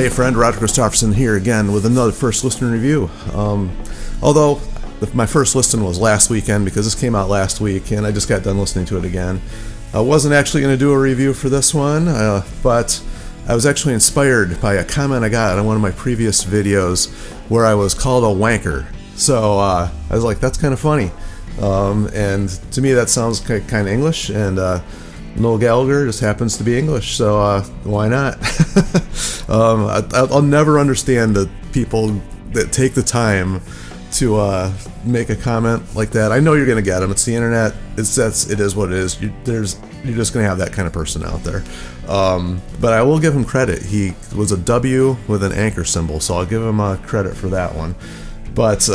Hey friend, Roger Christopherson here again with another first listener review. Although my first listen was last weekend because this came out last week and I just got done listening to it again. I wasn't actually going to do a review for this one, but I was actually inspired by a comment I got on one of my previous videos where I was called a wanker. So I was like, that's kind of funny. And to me that sounds kind of English, and Noel Gallagher just happens to be English, so why not? I'll never understand the people that take the time to make a comment like that. I know you're going to get them. It's the internet. It is what it is. You're just going to have that kind of person out there. But I will give him credit. He was a W with an anchor symbol, so I'll give him credit for that one. But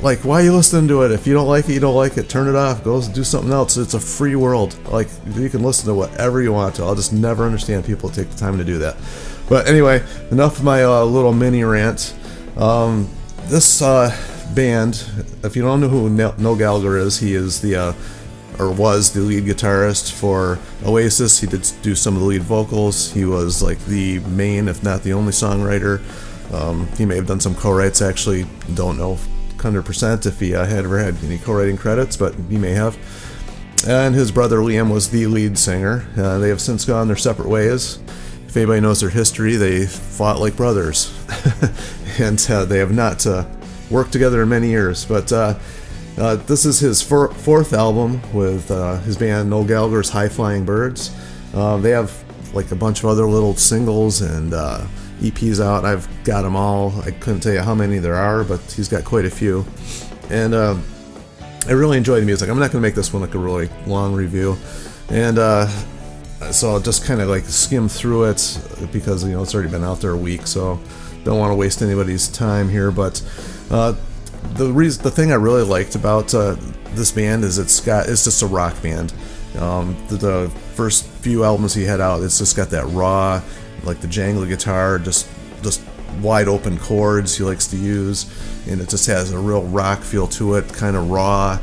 why are you listening to it? If you don't like it, you don't like it. Turn it off. Go do something else. It's a free world. Like, you can listen to whatever you want to. I'll just never understand people take the time to do that. But anyway, enough of my little mini rant. This band, if you don't know who Noel Gallagher is, he is was the lead guitarist for Oasis. He did do some of the lead vocals. He was like the main, if not the only songwriter. He may have done some co-writes, actually. Don't know 100% if he had ever had any co-writing credits, but he may have. And his brother Liam was the lead singer. They have since gone their separate ways. If anybody knows their history, they fought like brothers. And they have not worked together in many years. But this is his fourth album with his band Noel Gallagher's High Flying Birds. They have like a bunch of other little singles and EPs out. I've got them all. I couldn't tell you how many there are, but he's got quite a few. And I really enjoy the music. I'm not going to make this one like a really long review. And so I'll just kind of like skim through it because, it's already been out there a week, so don't want to waste anybody's time here. But the thing I really liked about this band is it's just a rock band. The first few albums he had out, it's just got that raw, like the jangly guitar, just wide open chords he likes to use, and it just has a real rock feel to it, kind of raw.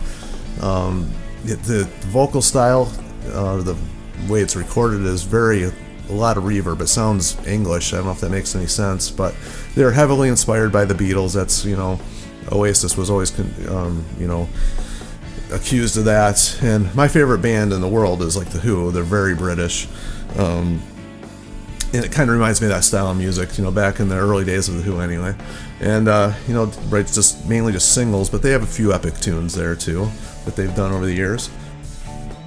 The vocal style, the way it's recorded is a lot of reverb. It sounds English. I don't know if that makes any sense, but they're heavily inspired by the Beatles. That's, Oasis was always, accused of that. And my favorite band in the world is like The Who. They're very British. And it kind of reminds me of that style of music, back in the early days of The Who anyway. And, it's just mainly just singles, but they have a few epic tunes there too that they've done over the years.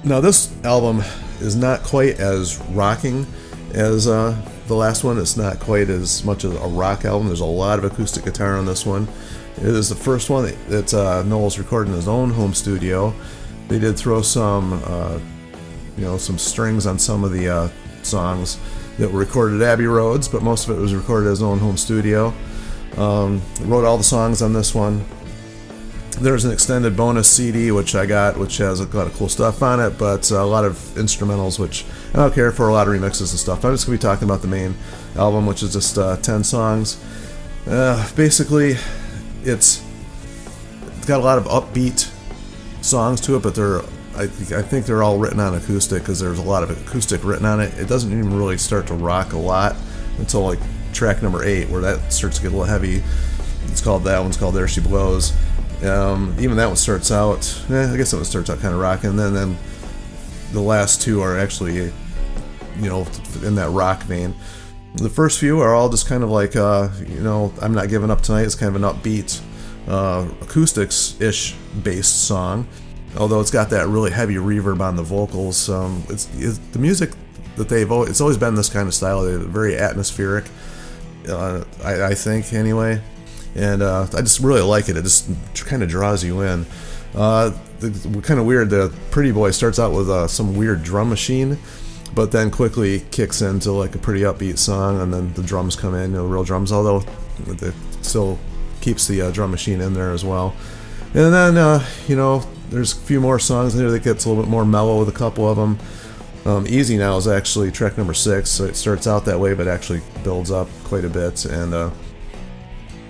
Now this album is not quite as rocking as the last one. It's not quite as much as a rock album. There's a lot of acoustic guitar on this one. It is the first one that Noel's recorded in his own home studio. They did throw some strings on some of the songs that were recorded at Abbey Roads, but most of it was recorded at his own home studio. Wrote all the songs on this one. There's an extended bonus CD which I got, which has a lot of cool stuff on it, but a lot of instrumentals, which I don't care for, a lot of remixes and stuff. I'm just going to be talking about the main album, which is just 10 songs. Basically, it's got a lot of upbeat songs to it, but I think they're all written on acoustic because there's a lot of acoustic written on it. It doesn't even really start to rock a lot until like track number 8, where that starts to get a little heavy. That one's called There She Blows. Even that one starts out, I guess that one starts out kind of rocking, and then the last two are actually, in that rock vein. The first few are all just kind of like, I'm Not Giving Up Tonight. It's kind of an upbeat, acoustics-ish based song, although it's got that really heavy reverb on the vocals. It's the music that it's always been this kind of style. They're very atmospheric, I think, anyway. And I just really like it. It just kind of draws you in. Kind of weird. The Pretty Boy starts out with some weird drum machine, but then quickly kicks into like a pretty upbeat song, and then the drums come in, real drums, although it still keeps the drum machine in there as well. And then, there's a few more songs in there that gets a little bit more mellow with a couple of them. Easy Now is actually track number 6, so it starts out that way, but actually builds up quite a bit. And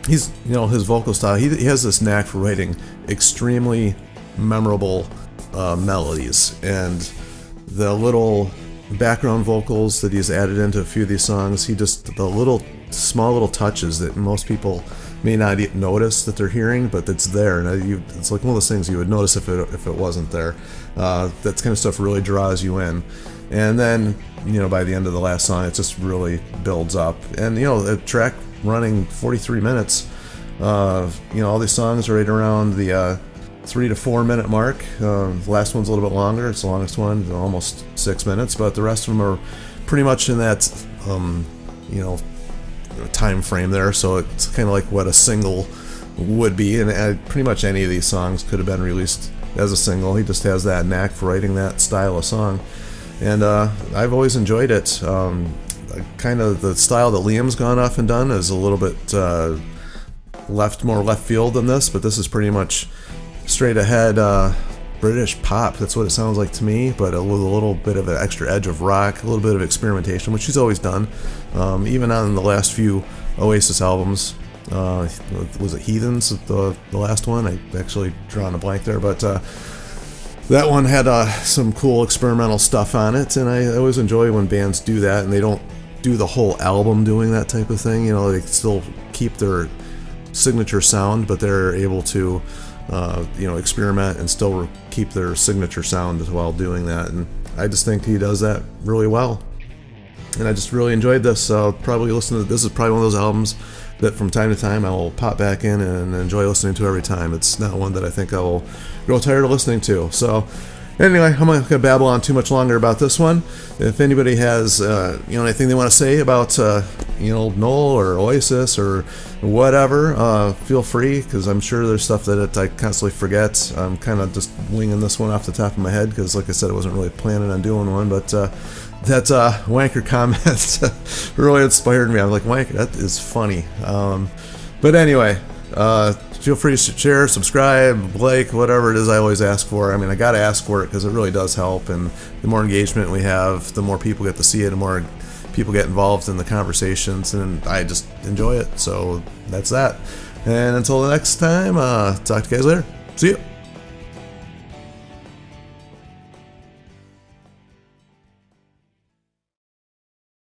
he's, his vocal style, he has this knack for writing extremely memorable melodies, and the little background vocals that he's added into a few of these songs, the little small little touches that most people may not notice that they're hearing, but it's there, and it's like one of those things you would notice if it wasn't there. That kind of stuff really draws you in, and then by the end of the last song, it just really builds up. And the track running 43 minutes. All these songs are right around the 3 to 4 minute mark. The last one's a little bit longer. It's the longest one, almost 6 minutes, but the rest of them are pretty much in that time frame there. So it's kind of like what a single would be, and pretty much any of these songs could have been released as a single. He just has that knack for writing that style of song, and I've always enjoyed it. Kind of the style that Liam's gone off and done is a little bit more left field than this, but this is pretty much straight ahead British pop. That's what it sounds like to me, but with a little bit of an extra edge of rock, a little bit of experimentation, which he's always done. Even on the last few Oasis albums, was it Heathens, the last one? I actually drawn a blank there, but that one had some cool experimental stuff on it, and I always enjoy when bands do that, and they don't do the whole album doing that type of thing. They still keep their signature sound, but they're able to experiment and still keep their signature sound while doing that, and I just think he does that really well, and I just really enjoyed this. So I'll probably listen to this. Is probably one of those albums that from time to time I will pop back in and enjoy listening to every time. It's not one that I think I will grow tired of listening to. So anyway, I'm not going to babble on too much longer about this one. If anybody has anything they want to say about Noel or Oasis or whatever, feel free, because I'm sure there's stuff that I constantly forget. I'm kind of just winging this one off the top of my head because, like I said, I wasn't really planning on doing one, but that wanker comment really inspired me. I'm like, wanker, that is funny. But anyway, feel free to share, subscribe, like, whatever it is I always ask for. I mean, I got to ask for it because it really does help, and the more engagement we have, the more people get to see it, the more people get involved in the conversations, and I just enjoy it. So that's that. And until the next time, talk to you guys later. See you.